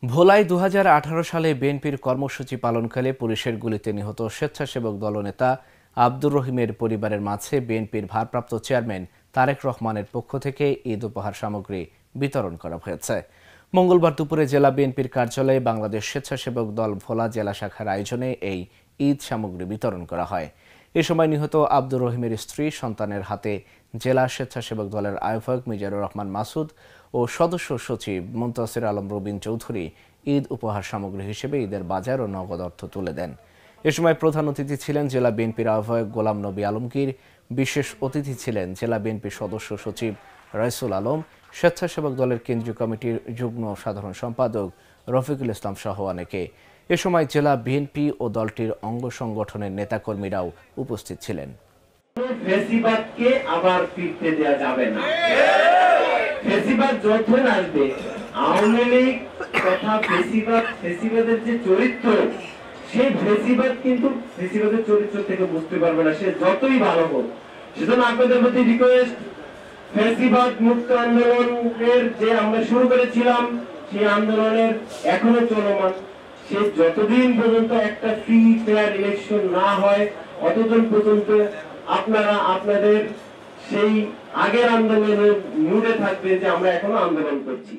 ভোলায় ২০১৮ সালে বিএনপির কর্মসূচি পালনকালে পুলিশের গুলিতে নিহত স্বেচ্ছাসেবক দলনেতা আব্দুর রহিমের পরিবারের মাঝে বিএনপির ভারপ্রাপ্ত চেয়ারম্যান তারেক রহমানের পক্ষ থেকে ঈদ উপহার সামগ্রী বিতরণ করা হয়েছে। মঙ্গলবার দুপুরে জেলা বিএনপির কার্যালয়ে বাংলাদেশ স্বেচ্ছাসেবক দল ভোলা জেলা শাখার আয়োজনে এই ঈদ সামগ্রী বিতরণ করা হয়। এ সময় নিহত আব্দুর রহিমের স্ত্রী সন্তানের হাতে জেলা স্বেচ্ছাসেবক দলের আহ্বায়ক মিজানুর রহমান মাসুদ ও সদস্য সচিব মুনতাসির আলম রবিন চৌধুরী ঈদ উপহার সামগ্রী হিসেবে ঈদের বাজার ও নগদ অর্থ তুলে দেন। এ সময় প্রধান অতিথি ছিলেন জেলা বিএনপির আহ্বায়ক গোলাম নবী আলমগীর, বিশেষ অতিথি ছিলেন জেলা বিএনপির সদস্য সচিব রাইসুল আলম, স্বেচ্ছাসেবক দলের কেন্দ্রীয় কমিটির যুগ্ম সাধারণ সম্পাদক রফিকুল ইসলাম সহ অনেকে। এ সময় জেলা বিএনপি ও দলটির অঙ্গ সংগঠনের নেতাকর্মীরাও উপস্থিত ছিলেন। ফেসিবাদকে আবার ফিরতে দেওয়া যাবে না। ফেসিবাদ যখন আসবে, আওয়ামী লীগ তথা ফেসিবাদের যে চরিত্র, সেই ফেসিবাদ কিন্তু ফেসিবাদের চরিত্র থেকে বুঝতে পারবে না, সে যতই ভালো হোক। সেজন্য আপনাদের প্রতি রিকোয়েস্ট, ফেসিবাদ মুক্ত আন্দোলনের যে আমরা শুরু করেছিলাম, সেই আন্দোলনের এখনো চলমান। সে যতদিন পর্যন্ত একটা ফ্রি ফেয়ার ইলেকশন না হয়, ততদিন পর্যন্ত আপনারা আপনাদের সেই আগের আন্দোলনের মুডে থাকবে যে আমরা এখনো আন্দোলন করছি।